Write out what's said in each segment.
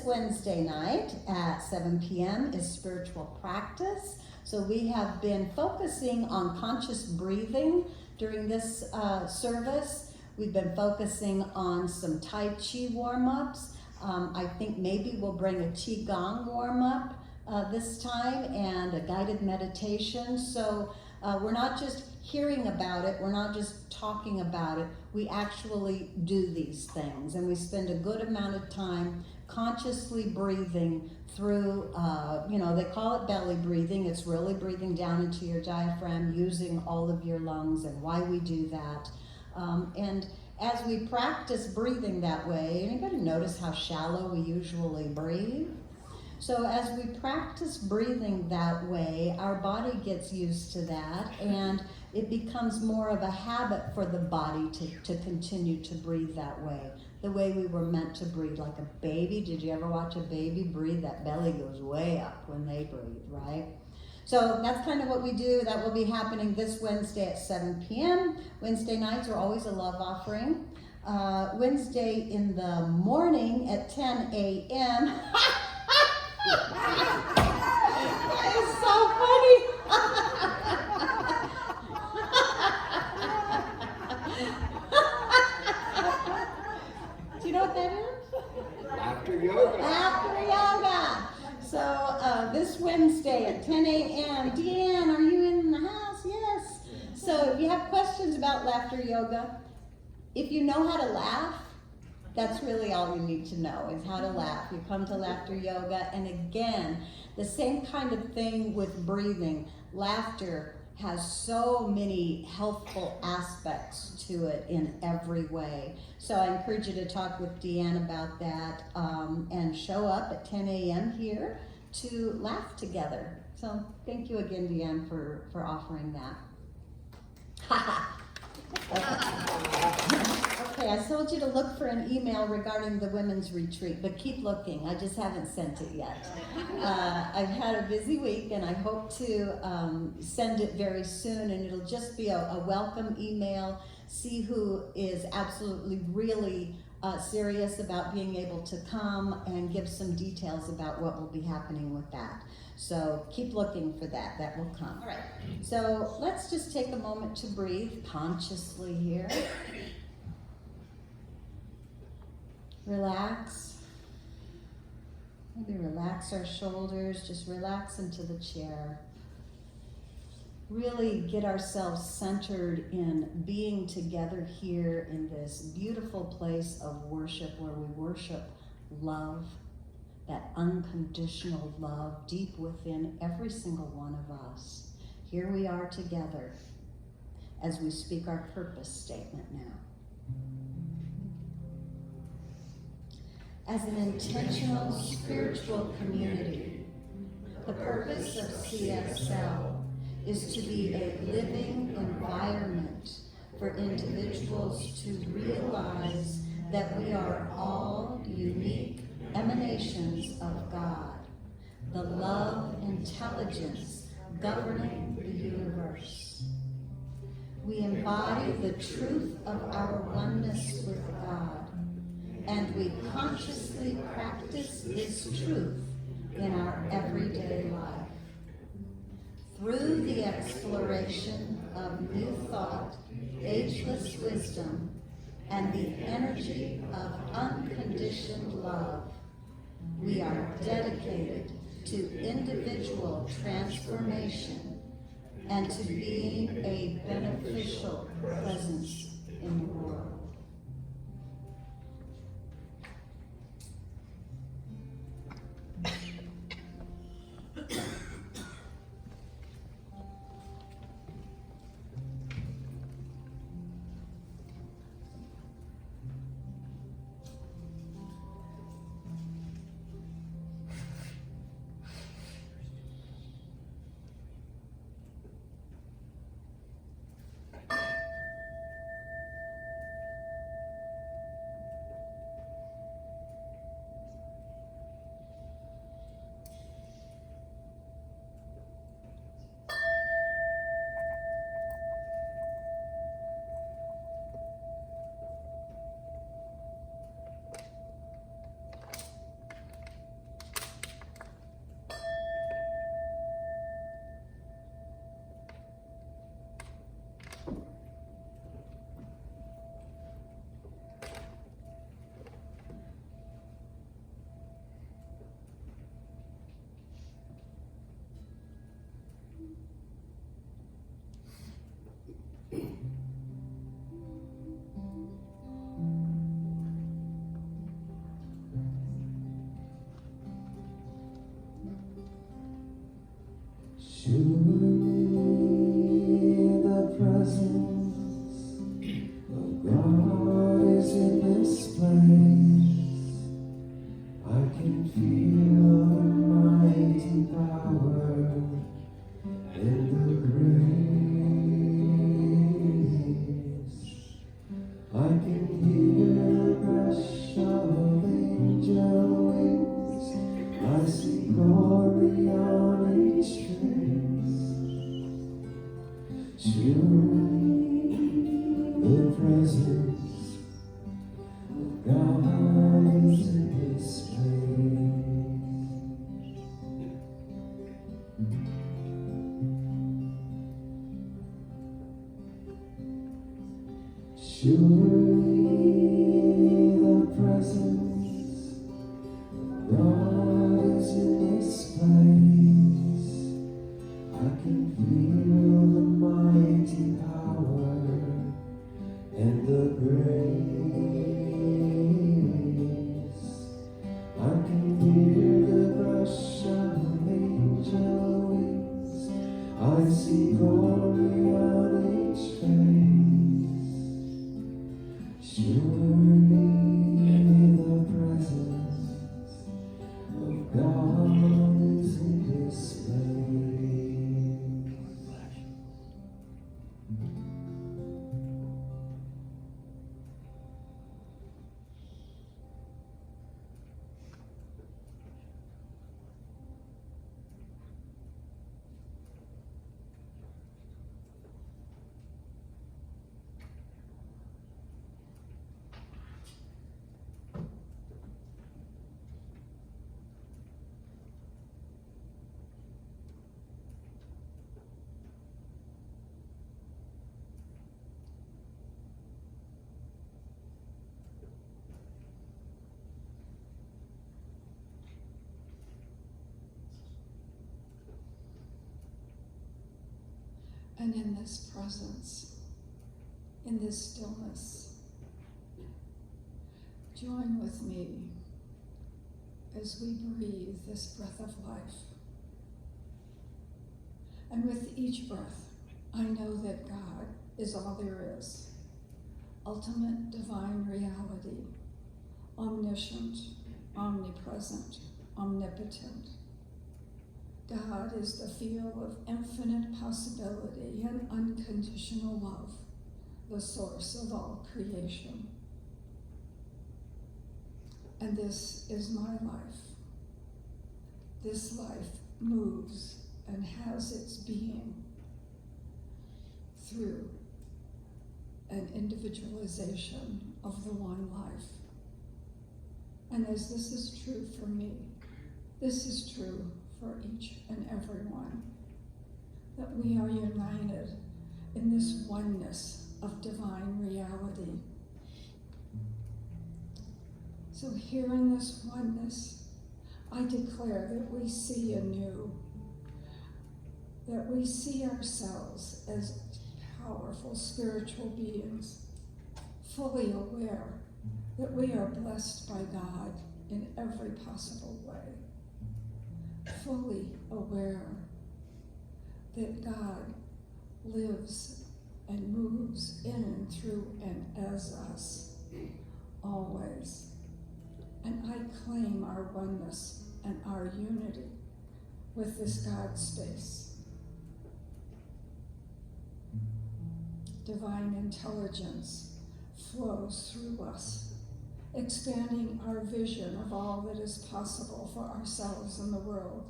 Wednesday night at 7 p.m. is spiritual practice. So we have been focusing on conscious breathing during this service. We've been focusing on some Tai Chi warm-ups. I think maybe we'll bring a Qigong warm-up this time and a guided meditation. So we're not just hearing about it, we're not just talking about it, we actually do these things. And we spend a good amount of time consciously breathing through, they call it belly breathing. It's really breathing down into your diaphragm, using all of your lungs, and why we do that. And as we practice breathing that way, anybody notice how shallow we usually breathe? So as we practice breathing that way, our body gets used to that, and it becomes more of a habit for the body to continue to breathe that way, the way we were meant to breathe, like a baby. Did you ever watch a baby breathe? That belly goes way up when they breathe, right? So that's kind of what we do. That will be happening this Wednesday at 7 p.m. Wednesday nights are always a love offering. Wednesday in the morning at 10 a.m. That is so funny. Do you know what that is? Laughter yoga. Laughter yoga. So this Wednesday at 10 a.m. Deanne, are you in the house? Yes. So if you have questions about laughter yoga, if you know how to laugh, that's really all you need to know, is how to laugh. You come to laughter yoga, and again, the same kind of thing with breathing. Laughter has so many healthful aspects to it in every way. So I encourage you to talk with Deanne about that and show up at 10 a.m. here to laugh together. So thank you again, Deanne, for offering that. Okay, I told you to look for an email regarding the women's retreat, but keep looking. I just haven't sent it yet. I've had a busy week, and I hope to send it very soon, and it'll just be a welcome email. See who is absolutely really serious about being able to come, and give some details about what will be happening with that. So keep looking for that. That will come. All right. So let's just take a moment to breathe consciously here. Relax. Maybe relax our shoulders. Just relax into the chair. really get ourselves centered in being together here in this beautiful place of worship where we worship love, that unconditional love deep within every single one of us. Here we are together as we speak our purpose statement now. As an intentional spiritual community, the purpose of CSL is to be a living environment for individuals to realize that we are all unique emanations of God, the love intelligence governing the universe. We embody the truth of our oneness with God, and we consciously practice this truth in our everyday life. Through the exploration of new thought, ageless wisdom, and the energy of unconditioned love, we are dedicated to individual transformation and to being a beneficial presence in the world. and in this presence, in this stillness. Join with me as we breathe this breath of life. And with each breath, I know that God is all there is, ultimate divine reality, omniscient, omnipresent, omnipotent. God is the field of infinite possibility and unconditional love, the source of all creation. And this is my life. This life moves and has its being through an individualization of the one life. And as this is true for me, this is true for each and every one, that we are united in this oneness of divine reality. So here in this oneness, I declare that we see anew, that we see ourselves as powerful spiritual beings, fully aware that we are blessed by God in every possible way, fully aware that God lives and moves in and through and as us, always. And I claim our oneness and our unity with this God space. Divine intelligence flows through us, expanding our vision of all that is possible for ourselves and the world.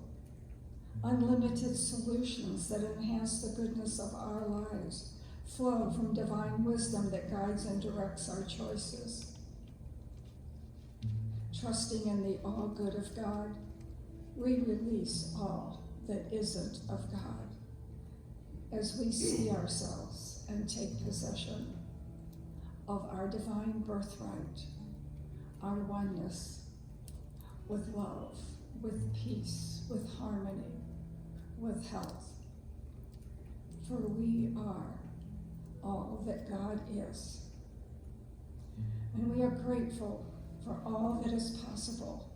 Unlimited solutions that enhance the goodness of our lives flow from divine wisdom that guides and directs our choices. Trusting in the all good of God, we release all that isn't of God as we see ourselves and take possession of our divine birthright, our oneness with love, with peace, with harmony, with health. For we are all that God is. And we are grateful for all that is possible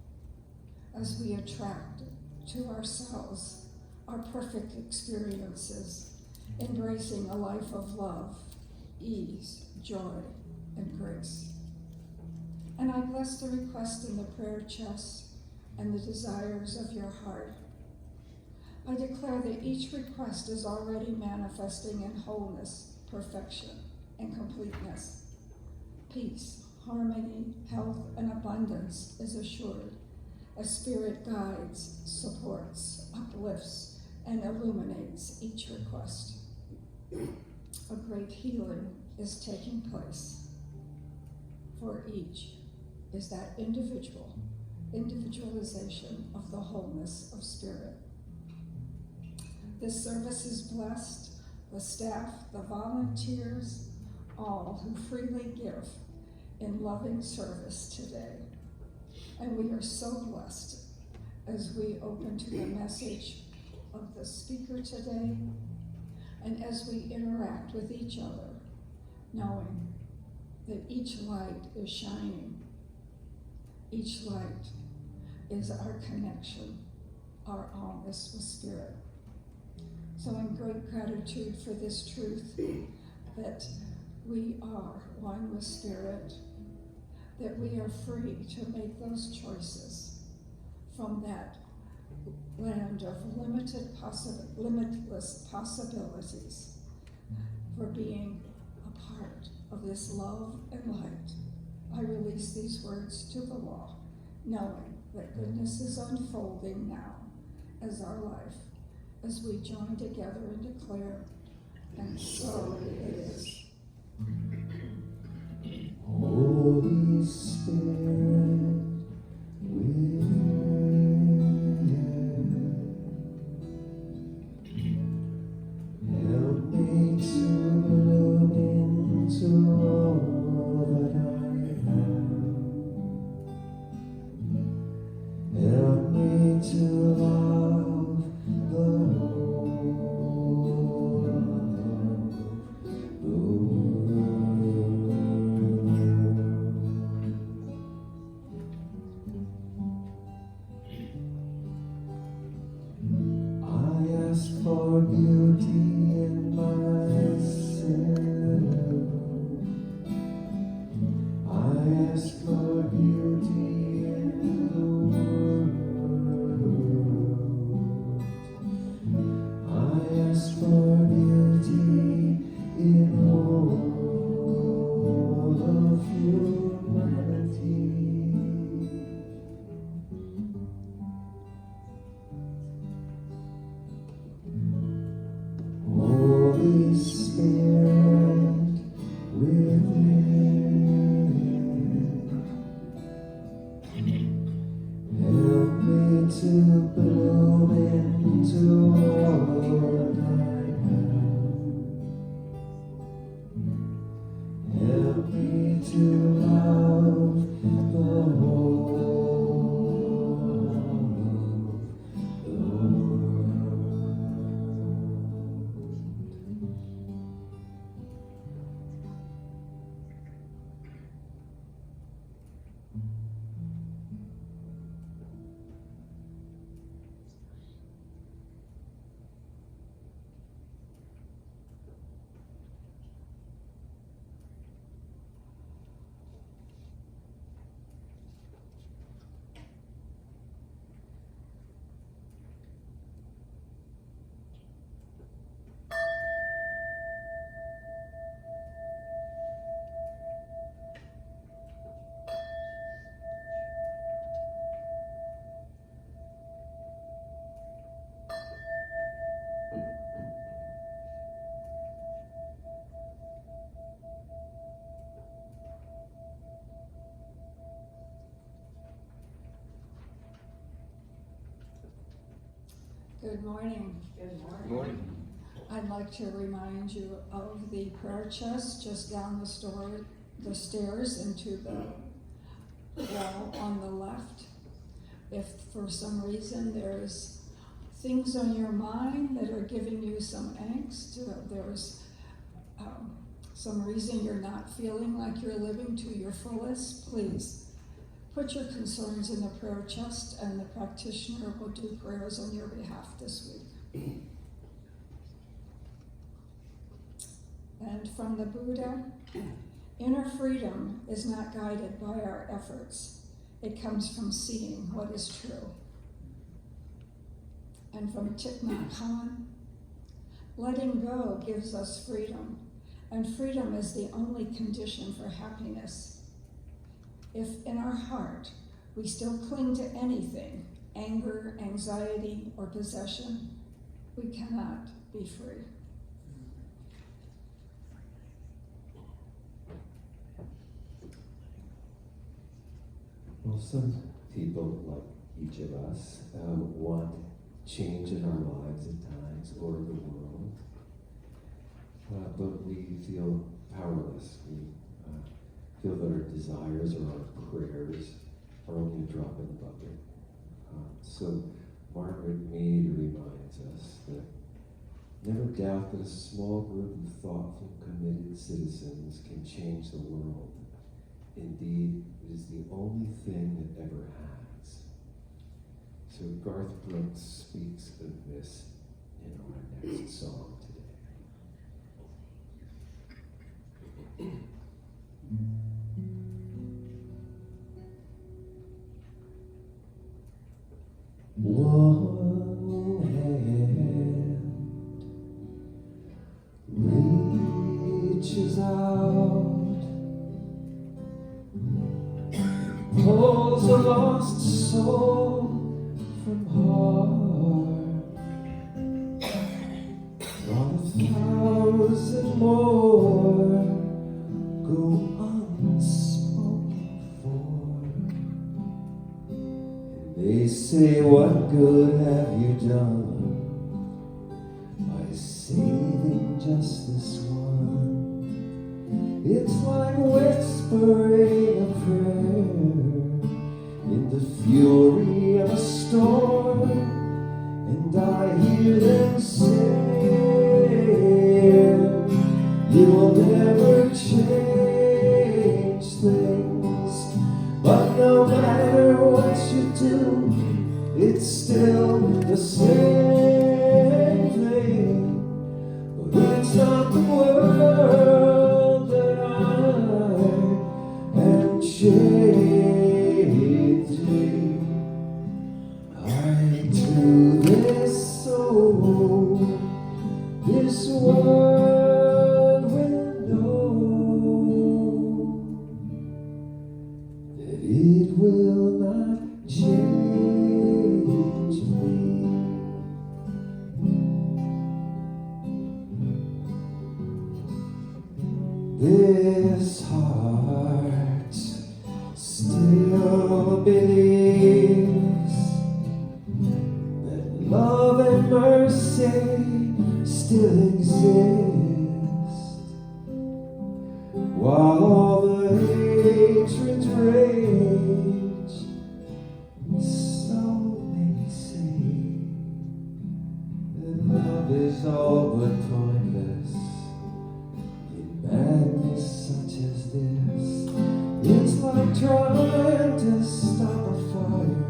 as we attract to ourselves our perfect experiences, embracing a life of love, ease, joy, and grace. And I bless the request in the prayer chest and the desires of your heart. I declare that each request is already manifesting in wholeness, perfection, and completeness. Peace, harmony, health, and abundance is assured as Spirit guides, supports, uplifts, and illuminates each request. A great healing is taking place. For each is that individualization of the wholeness of spirit. This service is blessed, the staff, the volunteers, all who freely give in loving service today. And we are so blessed as we open to the message of the speaker today and as we interact with each other, knowing that each light is shining. Each light is our connection, our allness with Spirit. So in great gratitude for this truth that we are one with Spirit, that we are free to make those choices from that land of limitless possibilities for being a part of this love and light. I release these words to the law, knowing that goodness is unfolding now as our life, as we join together and declare, and so it is. Holy Spirit, help me to look into all that I am. Help me to love the whole ask for beauty in the world. I ask for beauty in all of humanity. Holy Spirit within, help me to bloom into all I am. Help me to love the whole of the world. Good morning. Morning. I'd like to remind you of the prayer chest just down the stairs into the wall on the left. If for some reason there's things on your mind that are giving you some angst, there's some reason you're not feeling like you're living to your fullest, please put your concerns in the prayer chest and the practitioner will do prayers on your behalf this week. And from the Buddha, inner freedom is not guided by our efforts. It comes from seeing what is true. And from Thich Nhat Hanh, letting go gives us freedom, and freedom is the only condition for happiness. If in our heart we still cling to anything, anger, anxiety, or possession, we cannot be free. Well, some people, like each of us, want change in our lives at times or the world, but we feel powerless. We feel that our desires or our prayers are only a drop in the bucket. So Margaret Mead reminds us that never doubt that a small group of thoughtful, committed citizens can change the world. Indeed, it is the only thing that ever has. So Garth Brooks speaks of this in our next song today. One hand reaches out, pulls a lost soul from heart, while 1,000 more go unspoken for. They say, what good have you done by saving just this one? It's like whispering a prayer in the fury of a storm, and I hear them say, you'll never change things, but no matter what you do, it's still the same thing. But it's not the world that I am changing. I do this so this world will know that it will not change me. This heart still believes that love and mercy still exist, while all the hatreds rage. So many say that love is all but pointless. In madness such as this, it's like trying to stop a fire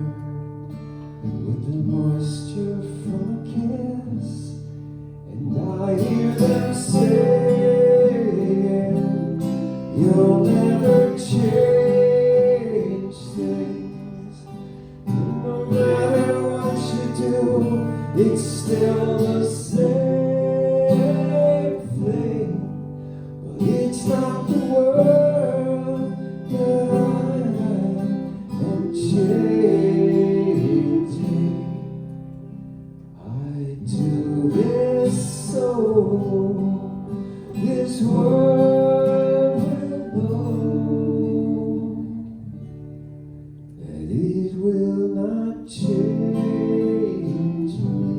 with the moisture from a kiss. And I hear them saying, you'll never change things. No matter what you do, it's still the same thing. But it's not the world that I am changing. I do this so this world will know that it will not change me.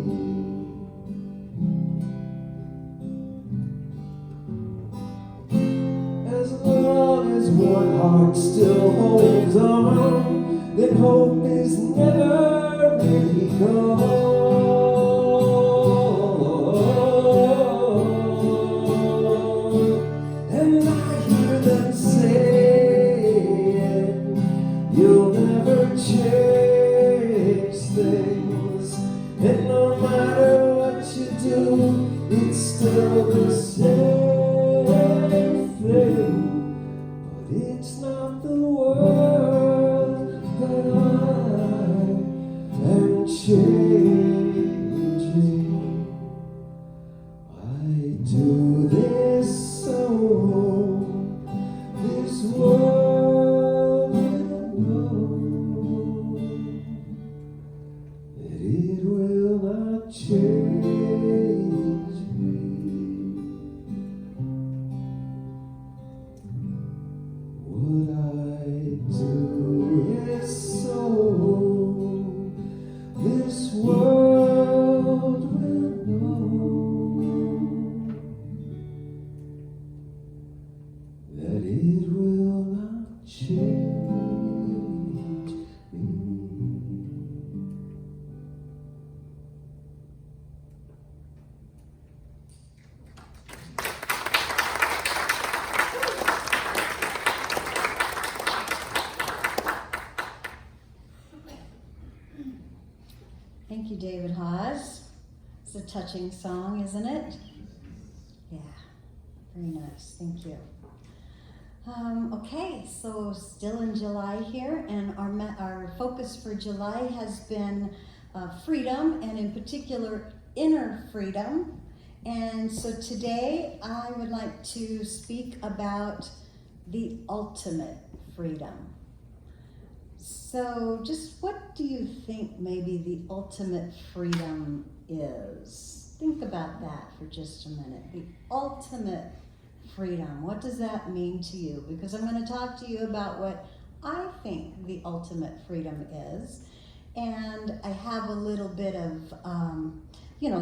As long as one heart still holds on, then hope is never really gone. And I hear them saying, you'll never change things. And no matter what you do, it's still the same thing. But it's not the world that I am changing. I do this so this world will know that it will not change me. What I do is so this world will know that it will not change me. Thank you, David Hawes. It's a touching song, isn't it? Yeah, very nice. Thank you. Okay, so still in July here, and our focus for July has been freedom, and in particular, inner freedom. And so today, I would like to speak about the ultimate freedom. So just what do you think maybe the ultimate freedom is? Think about that for just a minute. The ultimate freedom. What does that mean to you? Because I'm going to talk to you about what I think the ultimate freedom is. And I have a little bit of,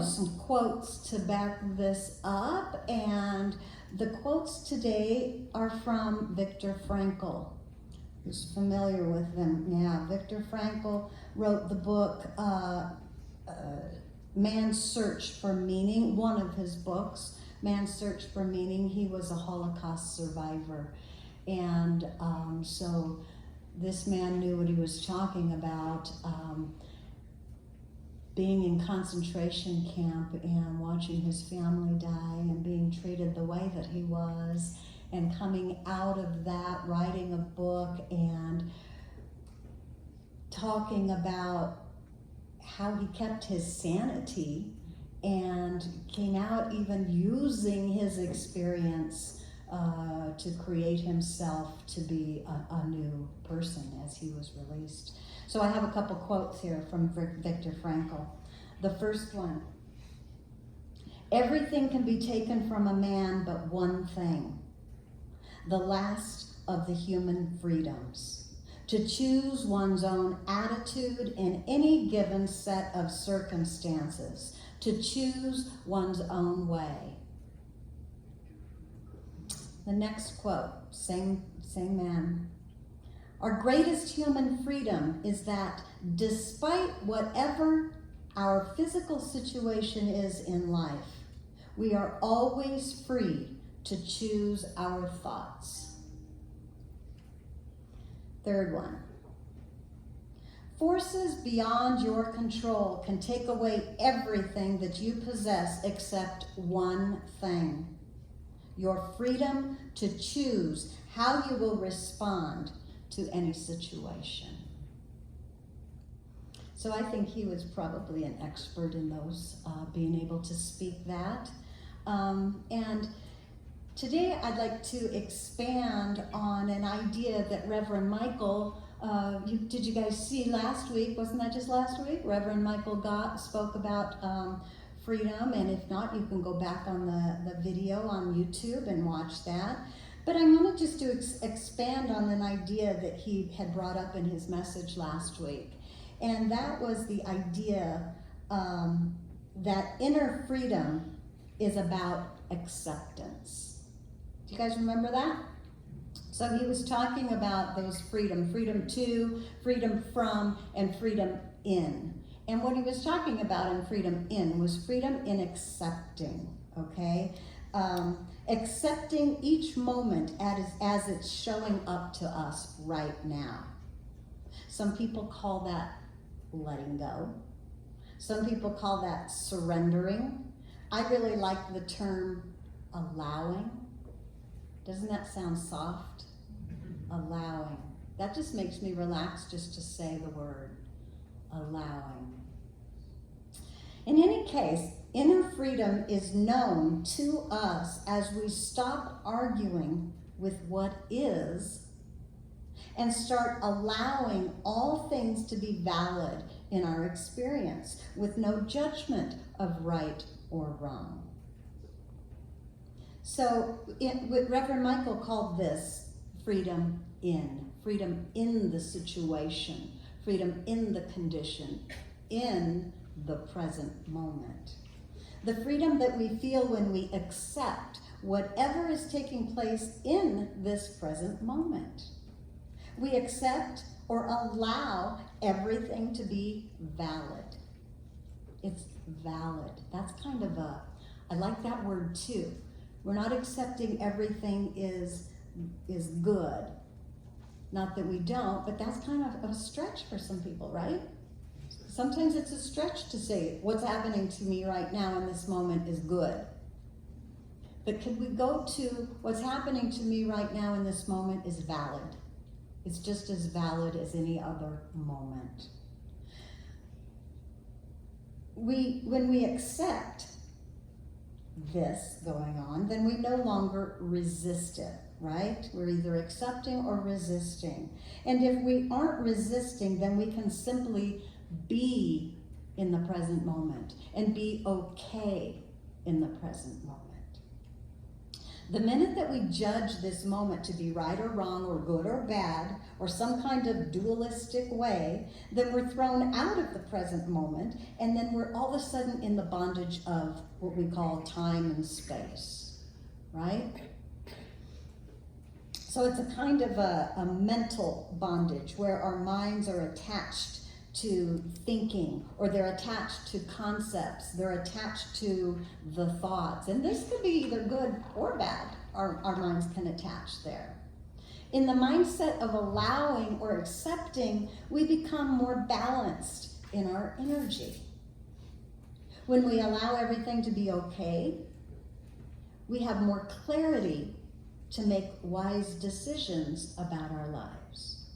some quotes to back this up. And the quotes today are from Viktor Frankl. Who's familiar with them? Yeah, Viktor Frankl wrote the book Man's Search for Meaning, one of his books, Man's Search for Meaning. He was a Holocaust survivor. And so this man knew what he was talking about, being in concentration camp and watching his family die and being treated the way that he was, and coming out of that, writing a book, and talking about how he kept his sanity and came out even using his experience to create himself to be a new person as he was released. So I have a couple quotes here from Viktor Frankl. The first one: everything can be taken from a man but one thing, the last of the human freedoms, to choose one's own attitude in any given set of circumstances, to choose one's own way. The next quote, same man. Our greatest human freedom is that despite whatever our physical situation is in life, we are always free to choose our thoughts. Third one. Forces beyond your control can take away everything that you possess except one thing: your freedom to choose how you will respond to any situation. So I think he was probably an expert in those, being able to speak that. And today I'd like to expand on an idea that Reverend Michael, did you guys see last week? Wasn't that just last week? Reverend Michael spoke about freedom, and if not, you can go back on the video on YouTube and watch that. But I wanted just to expand on an idea that he had brought up in his message last week. And that was the idea that inner freedom is about acceptance. Do you guys remember that? So he was talking about those freedom to, freedom from, and freedom in. And what he was talking about in freedom in was freedom in accepting, okay? Accepting each moment as it's showing up to us right now. Some people call that letting go. Some people call that surrendering. I really like the term allowing. Doesn't that sound soft? Allowing. That just makes me relax just to say the word allowing. In any case, inner freedom is known to us as we stop arguing with what is and start allowing all things to be valid in our experience with no judgment of right or wrong. So Reverend Michael called this freedom in the situation, freedom in the condition, in the present moment. The freedom that we feel when we accept whatever is taking place in this present moment. We accept or allow everything to be valid. It's valid. That's kind of I like that word too. We're not accepting everything is good. Not that we don't, but that's kind of a stretch for some people, right? Sometimes it's a stretch to say what's happening to me right now in this moment is good. But could we go to what's happening to me right now in this moment is valid? It's just as valid as any other moment. When we accept this going on, then we no longer resist it, right? We're either accepting or resisting. And if we aren't resisting, then we can simply be in the present moment and be okay in the present moment. The minute that we judge this moment to be right or wrong or good or bad or some kind of dualistic way, then we're thrown out of the present moment, and then we're all of a sudden in the bondage of what we call time and space, right? So it's a kind of a mental bondage where our minds are attached to thinking, or they're attached to concepts, they're attached to the thoughts. And this could be either good or bad, our minds can attach there. In the mindset of allowing or accepting, we become more balanced in our energy. When we allow everything to be okay, we have more clarity to make wise decisions about our lives.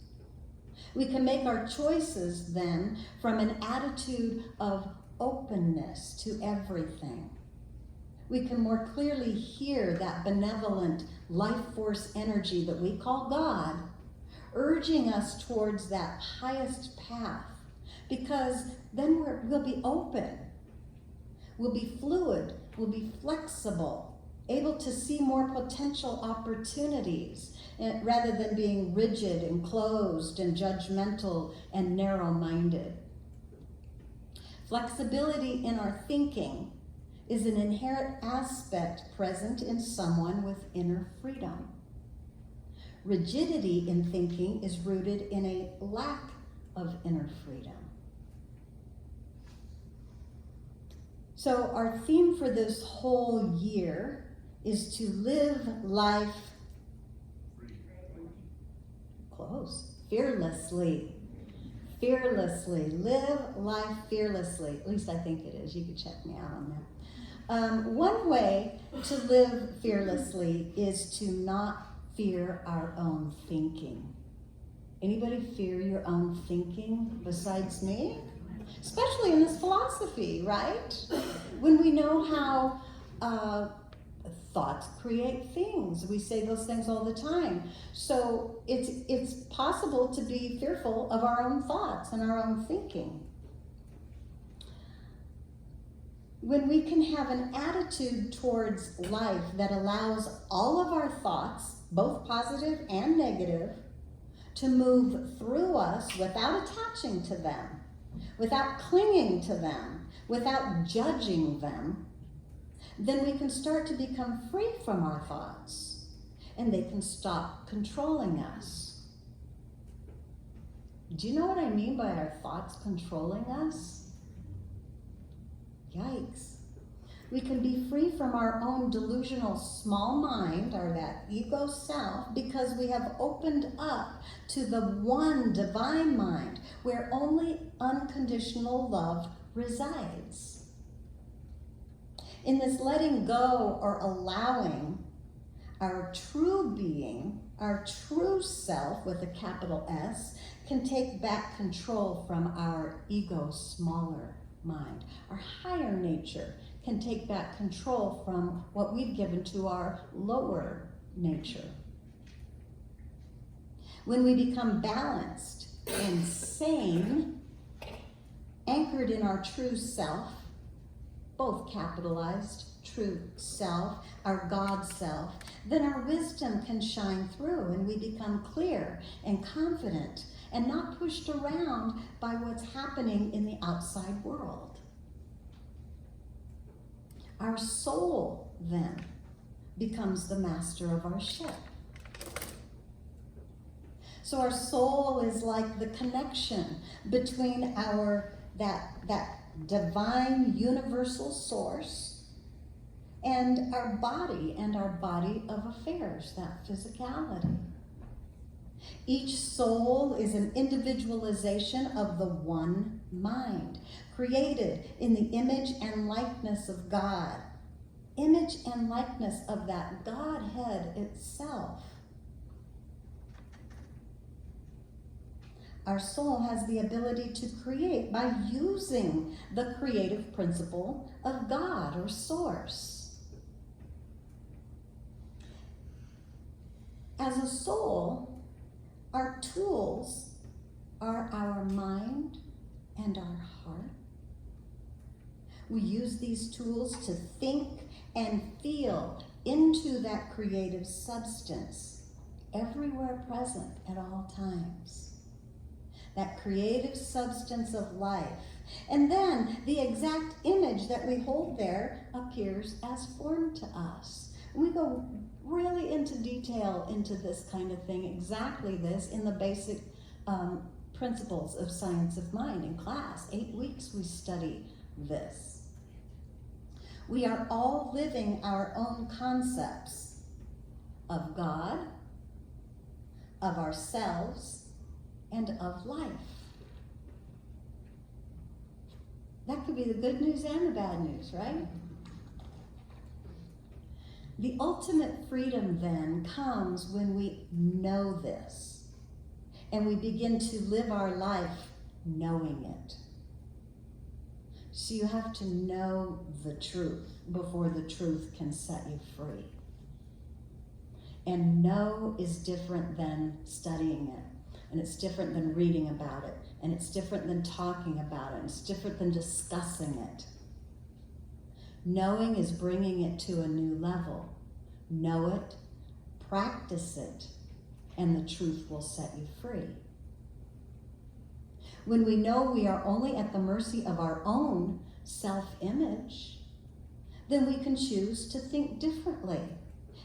We can make our choices then from an attitude of openness to everything. We can more clearly hear that benevolent life force energy that we call God, urging us towards that highest path, because then we'll be open, we'll be fluid, we'll be flexible, able to see more potential opportunities, rather than being rigid and closed and judgmental and narrow-minded. Flexibility in our thinking is an inherent aspect present in someone with inner freedom. Rigidity in thinking is rooted in a lack of inner freedom. So our theme for this whole year is to live life fearlessly. Fearlessly. Live life fearlessly. At least I think it is. You can check me out on that. One way to live fearlessly is to not fear our own thinking. Anybody fear your own thinking besides me? Especially in this philosophy, right? When we know how thoughts create things. We say those things all the time. So it's possible to be fearful of our own thoughts and our own thinking. When we can have an attitude towards life that allows all of our thoughts, both positive and negative, to move through us without attaching to them, without clinging to them, without judging them, then we can start to become free from our thoughts, and they can stop controlling us. Do you know what I mean by our thoughts controlling us? Yikes. We can be free from our own delusional small mind, or that ego self, because we have opened up to the one divine mind where only unconditional love resides. In this letting go or allowing, our true being, our true self with a capital S, can take back control from our ego smaller mind. Our higher nature can take back control from what we've given to our lower nature. When we become balanced and sane, anchored in our true self, both capitalized, true self, our God self, then our wisdom can shine through and we become clear and confident and not pushed around by what's happening in the outside world. Our soul then becomes the master of our ship. So our soul is like the connection between that divine universal source and our body of affairs, that physicality. Each soul is an individualization of the one mind, created in the image and likeness of God. Image and likeness of that Godhead itself. Our soul has the ability to create by using the creative principle of God or source. As a soul, our tools are our mind and our heart. We use these tools to think and feel into that creative substance, everywhere present at all times. That creative substance of life. And then the exact image that we hold there appears as form to us. We go really into detail into this kind of thing, exactly this, in the basic principles of science of mind in class. 8 weeks we study this. We are all living our own concepts of God, of ourselves, and of life. That could be the good news and the bad news, right? The ultimate freedom then comes when we know this and we begin to live our life knowing it. So you have to know the truth before the truth can set you free. And know is different than studying it. And it's different than reading about it. And it's different than talking about it. And it's different than discussing it. Knowing is bringing it to a new level. Know it, practice it, and the truth will set you free. When we know we are only at the mercy of our own self-image, then we can choose to think differently.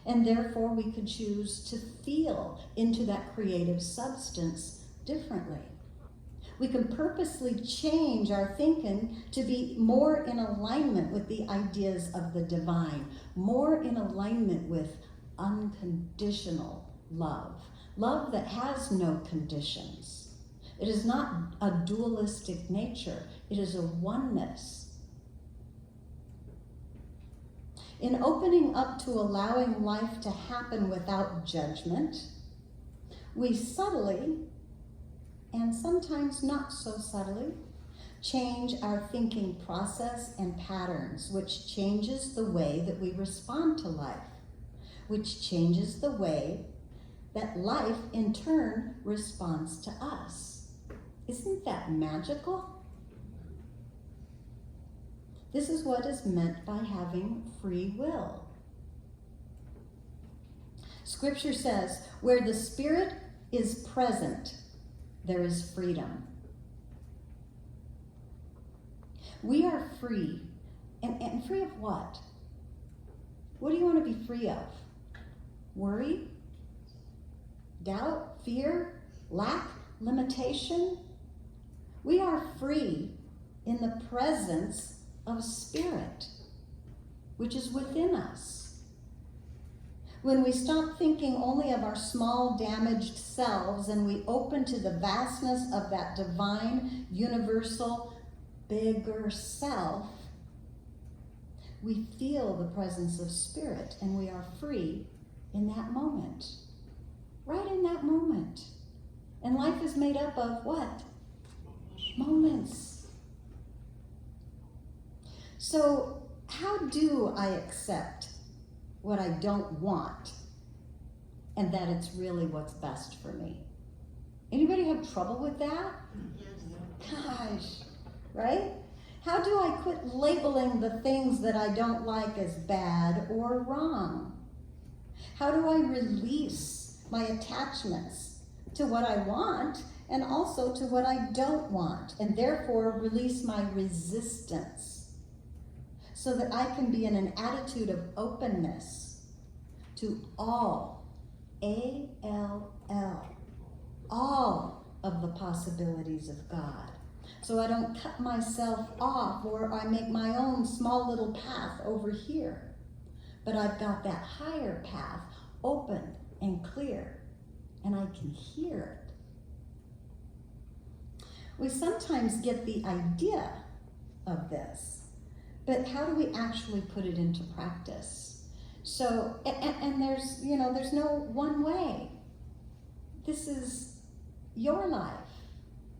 And therefore we could choose to feel into that creative substance differently. We can purposely change our thinking to be more in alignment with the ideas of the divine, more in alignment with unconditional love, love that has no conditions. It is not a dualistic nature, it is a oneness. In opening up to allowing life to happen without judgment, we subtly, and sometimes not so subtly, change our thinking process and patterns, which changes the way that we respond to life, which changes the way that life in turn responds to us. Isn't that magical? This is what is meant by having free will. Scripture says, where the Spirit is present, there is freedom. We are free. And free of what? What do you want to be free of? Worry? Doubt? Fear? Lack? Limitation? We are free in the presence of Spirit, which is within us. When we stop thinking only of our small damaged selves and we open to the vastness of that divine, universal, bigger self, we feel the presence of Spirit and we are free in that moment. Right in that moment. And life is made up of what? Moments. So how do I accept what I don't want and that it's really what's best for me? Anybody have trouble with that? Gosh, right? How do I quit labeling the things that I don't like as bad or wrong? How do I release my attachments to what I want and also to what I don't want, and therefore release my resistance so that I can be in an attitude of openness to all, A-L-L, all of the possibilities of God. So I don't cut myself off or I make my own small little path over here. But I've got that higher path open and clear, and I can hear it. We sometimes get the idea of this, but how do we actually put it into practice? So, and there's no one way. This is your life.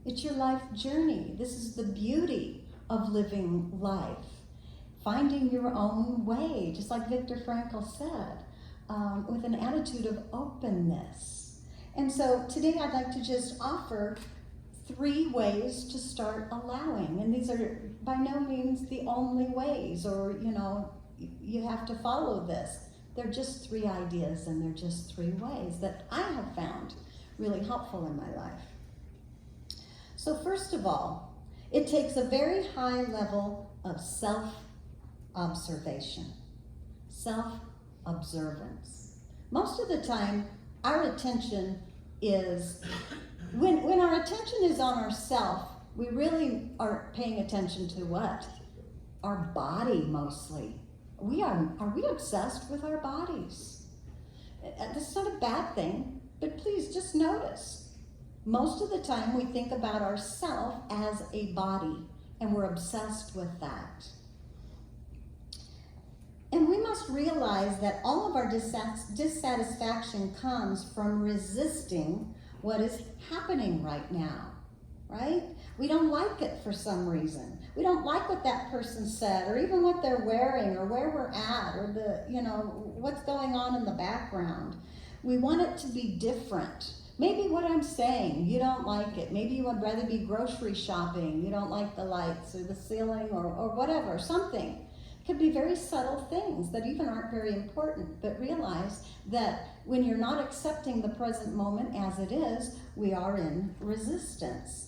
It's your life journey. This is the beauty of living life. Finding your own way, just like Viktor Frankl said, with an attitude of openness. And so today I'd like to just offer 3 ways to start allowing. And these are by no means the only ways, or, you have to follow this. They're just 3 ideas, and they're just 3 ways that I have found really helpful in my life. So first of all, it takes a very high level of self-observation, self-observance. Most of the time, our attention is, when our attention is on ourself, we really are paying attention to what? Our body mostly. Are we obsessed with our bodies? That's not a bad thing, but please just notice. Most of the time we think about ourself as a body, and we're obsessed with that. And we must realize that all of our dissatisfaction comes from resisting what is happening right now, right? We don't like it for some reason. We don't like what that person said, or even what they're wearing, or where we're at, or what's going on in the background. We want it to be different. Maybe what I'm saying, you don't like it. Maybe you would rather be grocery shopping. You don't like the lights or the ceiling or whatever, something. It could be very subtle things that even aren't very important, but realize that when you're not accepting the present moment as it is, we are in resistance.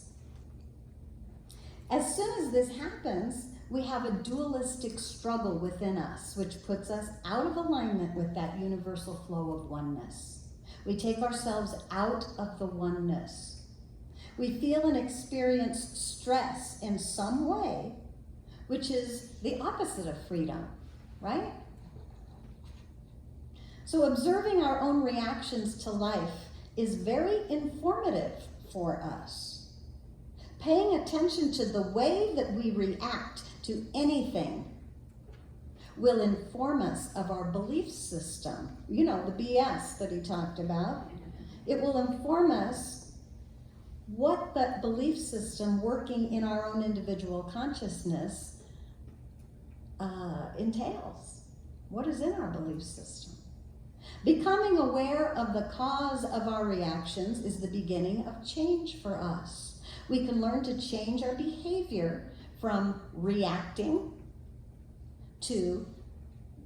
As soon as this happens, we have a dualistic struggle within us, which puts us out of alignment with that universal flow of oneness. We take ourselves out of the oneness. We feel and experience stress in some way, which is the opposite of freedom, right? So observing our own reactions to life is very informative for us. Paying attention to the way that we react to anything will inform us of our belief system. You know, the BS that he talked about. It will inform us what that belief system working in our own individual consciousness entails. What is in our belief system? Becoming aware of the cause of our reactions is the beginning of change for us. We can learn to change our behavior from reacting to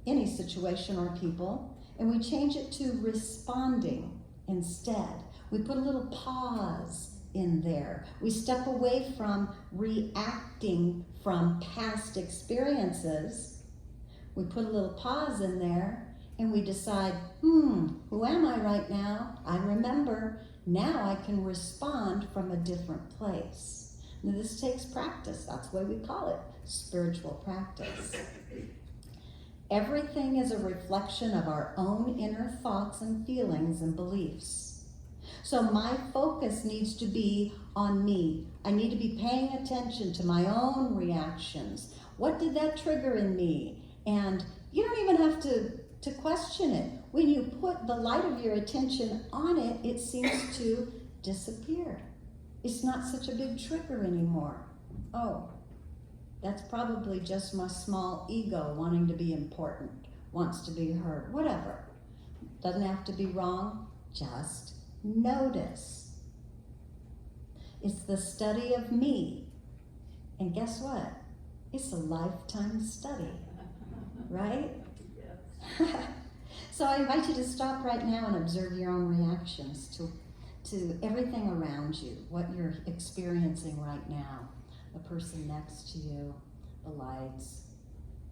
any situation or people, and we change it to responding instead. We put a little pause in there. We step away from reacting from past experiences. We put a little pause in there, and we decide, who am I right now? I remember. Now I can respond from a different place. Now, this takes practice. That's why we call it spiritual practice. Everything is a reflection of our own inner thoughts and feelings and beliefs. So my focus needs to be on me. I need to be paying attention to my own reactions. What did that trigger in me? And you don't even have to question it. When you put the light of your attention on it, it seems to disappear. It's not such a big trigger anymore. Oh, that's probably just my small ego wanting to be important, wants to be heard, whatever. Doesn't have to be wrong, just notice. It's the study of me. And guess what? It's a lifetime study, right? So I invite you to stop right now and observe your own reactions to everything around you, what you're experiencing right now, the person next to you, the lights,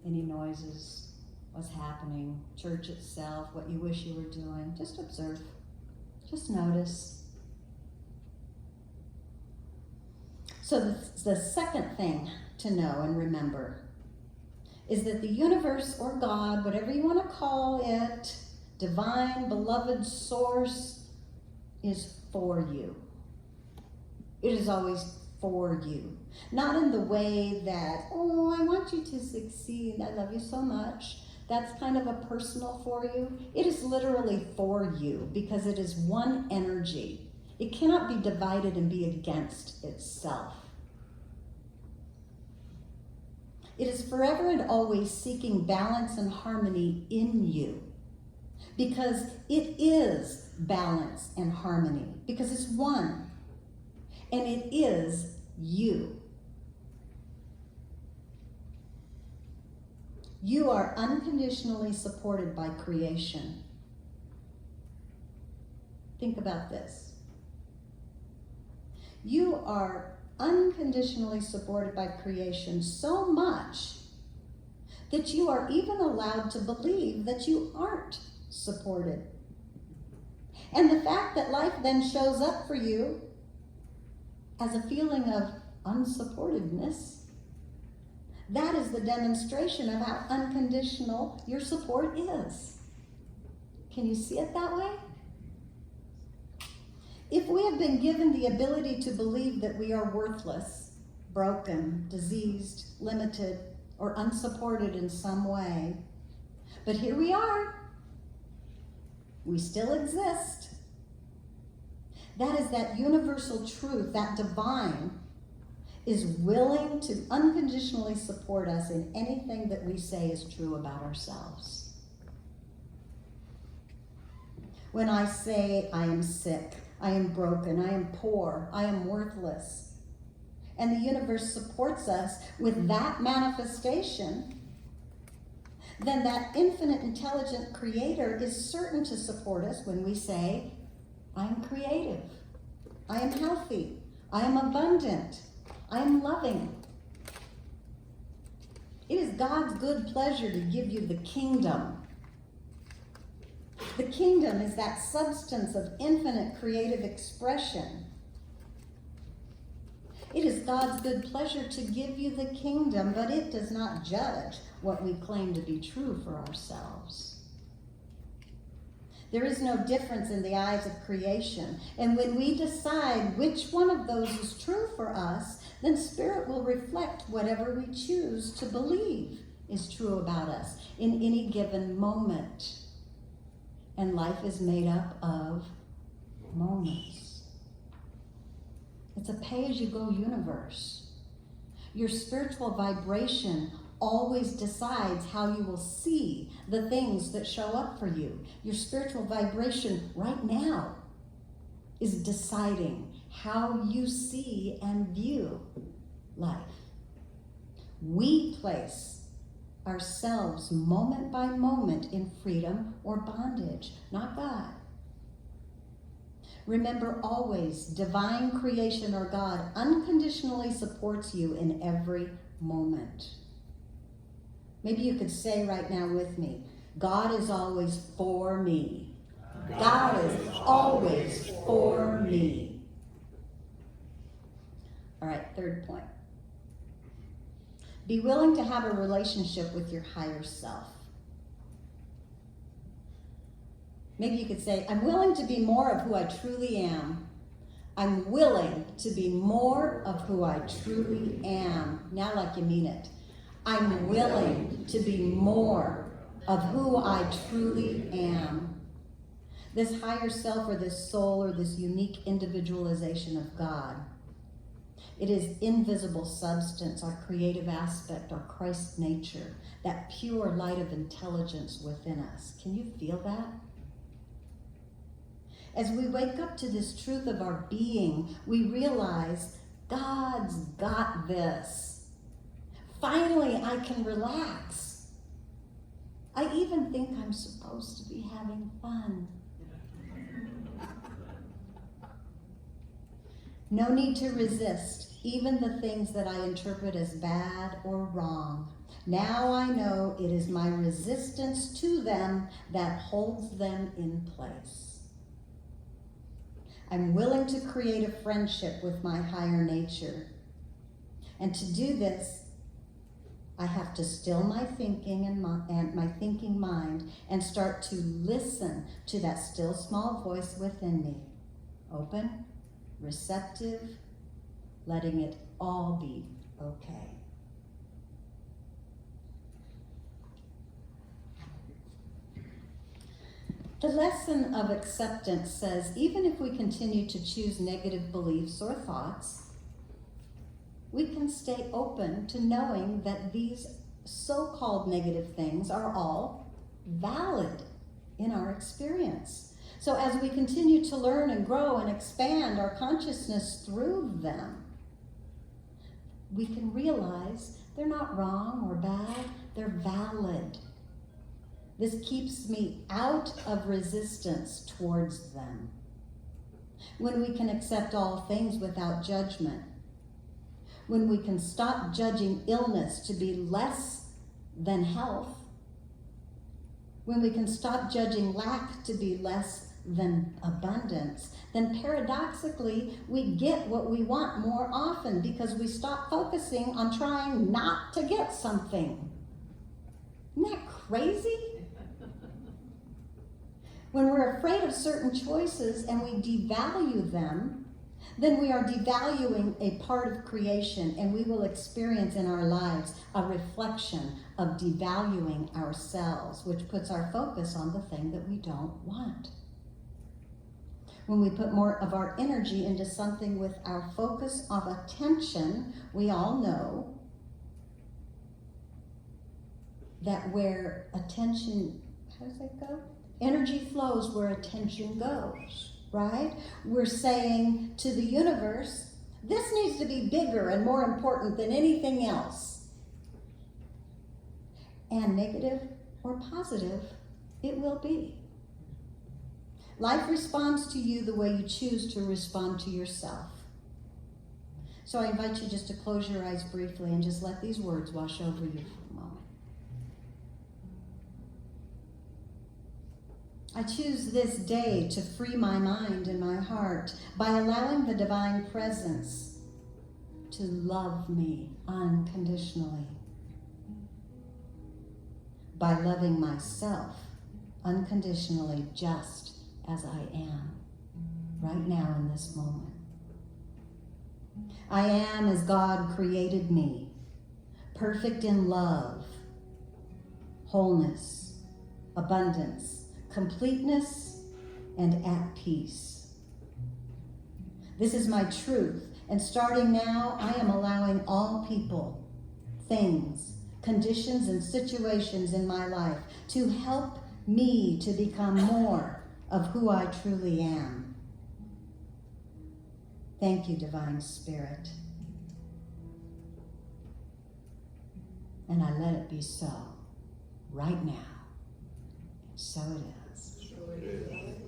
any noises, what's happening, church itself, what you wish you were doing. Just observe, just notice. So the second thing to know and remember is that the universe or God, whatever you want to call it, divine, beloved source, is for you. It is always for you. Not in the way that, oh, I want you to succeed, I love you so much. That's kind of a personal for you. It is literally for you because it is one energy. It cannot be divided and be against itself. It is forever and always seeking balance and harmony in you because it is balance and harmony, because it's one, and it is you. You are unconditionally supported by creation. Think about this. You are unconditionally supported by creation so much that you are even allowed to believe that you aren't supported. And the fact that life then shows up for you as a feeling of unsupportedness, that is the demonstration of how unconditional your support is. Can you see it that way? If we have been given the ability to believe that we are worthless, broken, diseased, limited, or unsupported in some way, but here we are, we still exist, That is that universal truth, that divine, is willing to unconditionally support us in anything that we say is true about ourselves. When I say I am sick, I am broken, I am poor, I am worthless, and the universe supports us with that manifestation, then that infinite intelligent creator is certain to support us when we say, I am creative, I am healthy, I am abundant, I am loving. It is God's good pleasure to give you the kingdom. The kingdom is that substance of infinite creative expression. It is God's good pleasure to give you the kingdom, but it does not judge what we claim to be true for ourselves. There is no difference in the eyes of creation. And when we decide which one of those is true for us, then Spirit will reflect whatever we choose to believe is true about us in any given moment. And life is made up of moments. It's a pay-as-you-go universe. Your spiritual vibration always decides how you will see the things that show up for you. Your spiritual vibration right now is deciding how you see and view life. We place ourselves moment by moment in freedom or bondage, not God. Remember always, divine creation or God unconditionally supports you in every moment. Maybe you could say right now with me, God is always for me. God is always for me. All right, third point. Be willing to have a relationship with your higher self. Maybe you could say, I'm willing to be more of who I truly am. I'm willing to be more of who I truly am. Now like you mean it. I'm willing to be more of who I truly am. This higher self or this soul or this unique individualization of God. It is invisible substance, our creative aspect, our Christ nature, that pure light of intelligence within us. Can you feel that? As we wake up to this truth of our being, we realize God's got this. Finally, I can relax. I even think I'm supposed to be having fun. No need to resist even the things that I interpret as bad or wrong. Now I know it is my resistance to them that holds them in place. I'm willing to create a friendship with my higher nature. And to do this, I have to still my thinking and my thinking mind and start to listen to that still small voice within me. Open, receptive, letting it all be okay. The lesson of acceptance says even if we continue to choose negative beliefs or thoughts, we can stay open to knowing that these so-called negative things are all valid in our experience. So as we continue to learn and grow and expand our consciousness through them, we can realize they're not wrong or bad, they're valid. This keeps me out of resistance towards them. When we can accept all things without judgment, when we can stop judging illness to be less than health, when we can stop judging lack to be less than abundance, then paradoxically we get what we want more often because we stop focusing on trying not to get something. Isn't that crazy? When we're afraid of certain choices and we devalue them, then we are devaluing a part of creation, and we will experience in our lives a reflection of devaluing ourselves, which puts our focus on the thing that we don't want. When we put more of our energy into something with our focus of attention, we all know that where attention, how does that go? Energy flows where attention goes, right? We're saying to the universe, this needs to be bigger and more important than anything else. And negative or positive, it will be. Life responds to you the way you choose to respond to yourself. So I invite you just to close your eyes briefly and just let these words wash over you for a moment. I choose this day to free my mind and my heart by allowing the divine presence to love me unconditionally. By loving myself unconditionally just as I am, right now in this moment. I am as God created me, perfect in love, wholeness, abundance, completeness, and at peace. This is my truth, and starting now, I am allowing all people, things, conditions, and situations in my life to help me to become more of who I truly am. Thank you, Divine Spirit. And I let it be so, right now. So it is.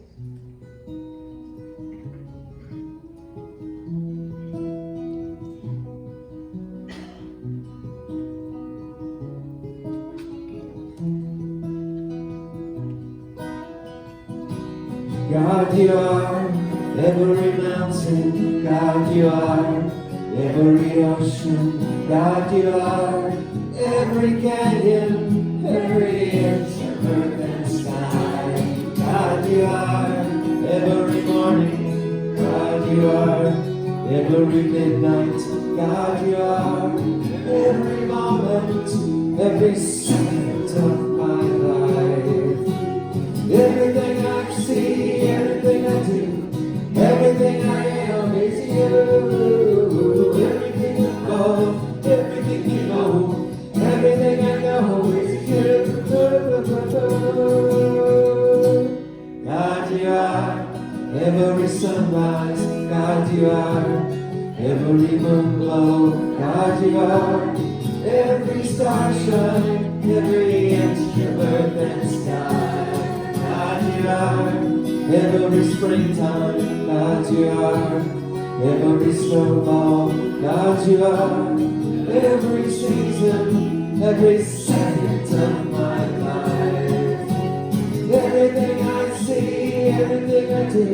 God, you are every mountain. God, you are every ocean. God, you are every canyon, every inch of earth and sky. God, you are every morning. God, you are every midnight. God, you are every moment, every second of my life. Everything I see, everything I do, everything I am is you. Everything above, everything below, everything I know is you. God, you are every sunrise. God, you are every moon glow. God, you are every star shine, every inch of earth and sky. God, you are every springtime. God, you are every snowfall. God, you are every season, every second of my life. Everything I see, everything I do,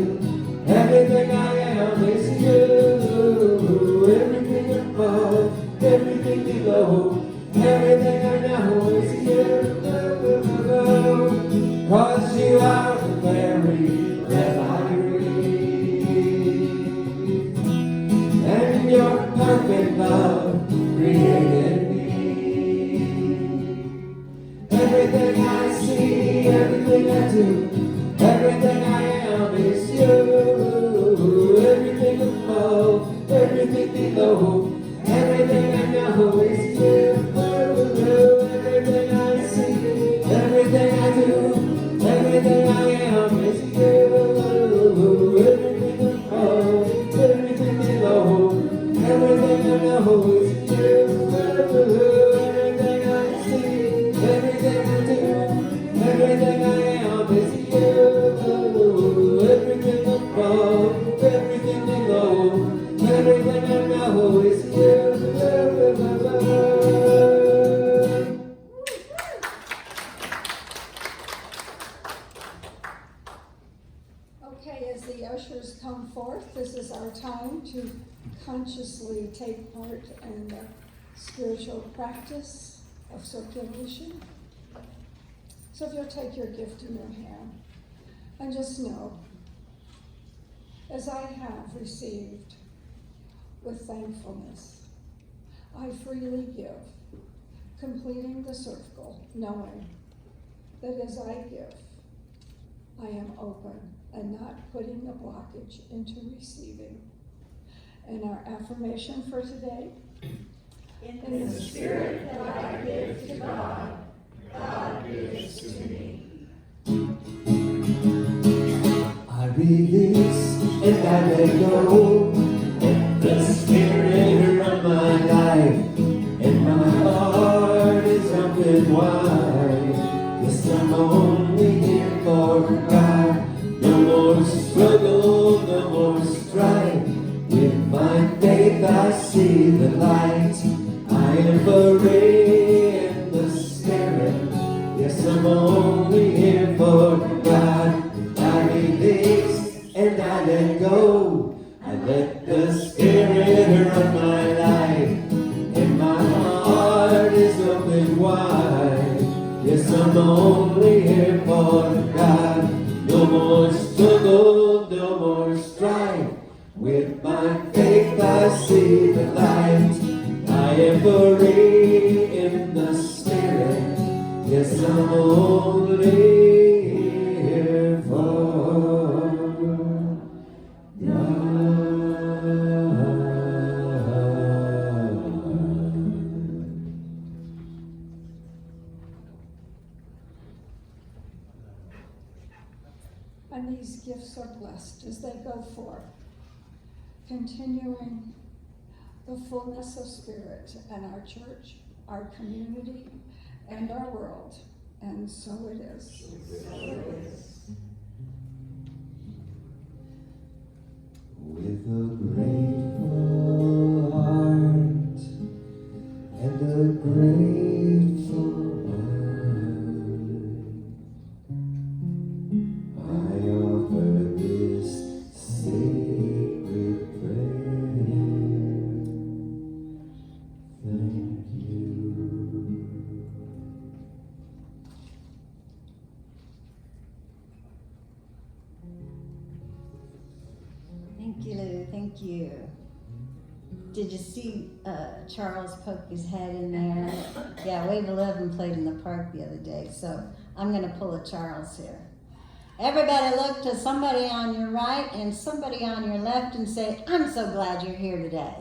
everything I am is you. Everything above, everything below, everything I know is you. 'Cause you are the very breath I breathe, and your perfect love created me. Everything I see, everything I do, everything I am is you. Everything above, everything below, everything I know is you. Everything I see, everything I do, everything I am is you. Everything above, everything below, everything I know is you. Everything I see, everything I do, everything I am is you. Everything above, everything below, everything I know is you. Okay, as the ushers come forth, this is our time to consciously take part in the spiritual practice of circulation. So if you'll take your gift in your hand and just know, as I have received with thankfulness, I freely give, completing the circle, knowing that as I give, I am open and not putting a blockage into receiving. And our affirmation for today, in the spirit that I give to God, God gives to me. I release and I let go. The spirit of my life and my heart is open wide. Yes, I'm only here for God. No more struggle, no more strife. With my faith I see the light. I am free in the spirit. Yes, I'm only here for God. I release and I let go. I let the spirit run my life, and my heart is open wide. Yes, I'm only here for God. No more struggle, no more strife. With my faith I see the light. I am free in the spirit. Yes, I'm only here for God. And these gifts are blessed as they go forth, continuing the fullness of Spirit in our church, our community, and our world. And so it is. With a grateful heart and a grateful mind, I offer this sacred prayer. Thank you. Thank you, Lou. Thank you. Did you see Charles poke his head in there? Yeah, Wave 11 played in the park the other day, so I'm going to pull a Charles here. Everybody look to somebody on your right and somebody on your left and say, I'm so glad you're here today.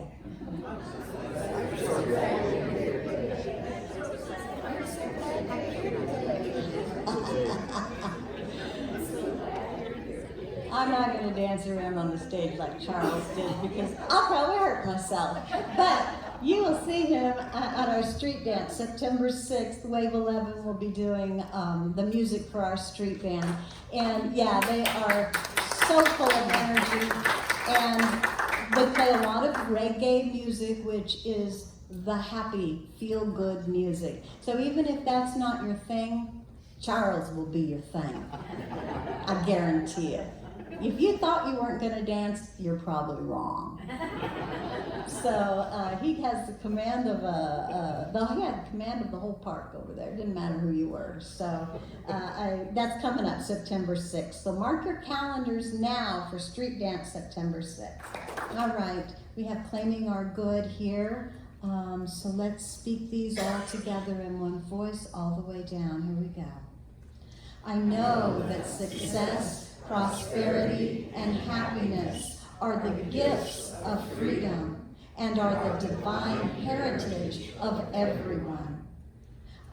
I'm not going to dance around on the stage like Charles did because I'll probably hurt myself. But you will see him at our street dance, September 6th. Wave 11 will be doing the music for our street band. And yeah, they are so full of energy. And they play a lot of reggae music, which is the happy, feel-good music. So even if that's not your thing, Charles will be your thing. I guarantee it. If you thought you weren't going to dance, you're probably wrong. So he has the command of he had command of the whole park over there. It didn't matter who you were. So that's coming up September 6th. So mark your calendars now for street dance September 6th. All right, we have Claiming Our Good here. So let's speak these all together in one voice all the way down. Here we go. I know that success, prosperity, and happiness are the gifts of freedom and are the divine heritage of everyone.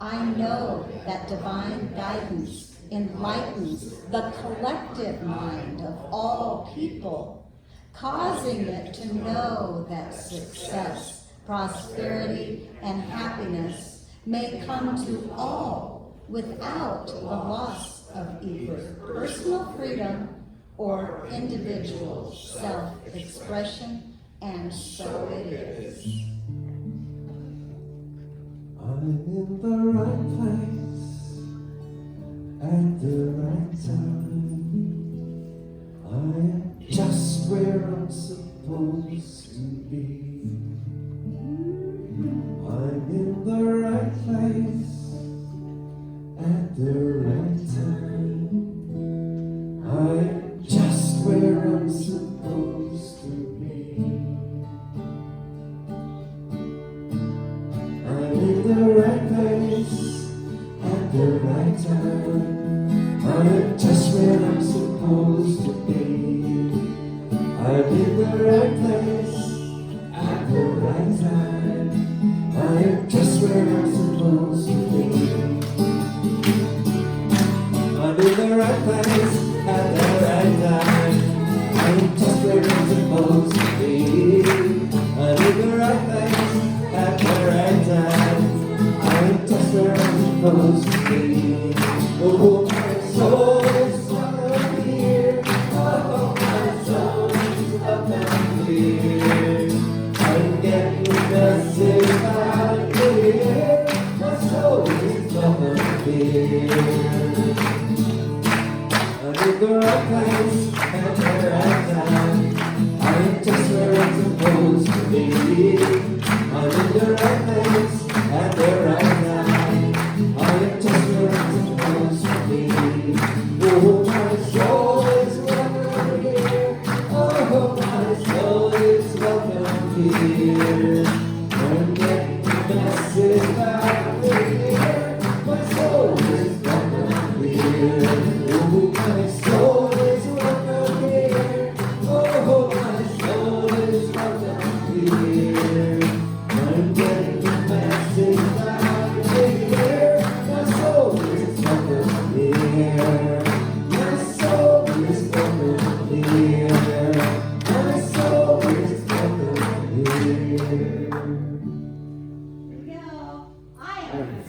I know that divine guidance enlightens the collective mind of all people, causing it to know that success, prosperity, and happiness may come to all without the loss of either personal freedom or individual self-expression, and so it is. I'm in the right place at the right time. I am just where I'm supposed to be. I'm in the right place at the right time. I'm just where I'm supposed to be. I'm in the right place at the right time. I'm just where I'm supposed to be. supposed to be. I'm in the right place at the right time. I am just where I'm supposed to be. I'm in the right place at the right time. I am just where I'm supposed to be. I'm in the right place at the right time. I am just where I'm supposed to be. Oh, my soul is welcome here. Oh, my soul is welcome here. I'm getting the message out here. My soul is welcome here. I'm in the right place at the right time. I am just where I'm supposed to be. I'm in the right place at the right time. I am just where I'm supposed to be. Oh, my soul is welcome here. Oh, my soul is welcome here. I'm getting the message out here. My soul is welcome here. Oh, my soul is welcome here. Oh, my soul is welcome here. I'm getting the message out here. My soul is welcome here. My soul is welcome here. My soul is welcome here. Here we go. I am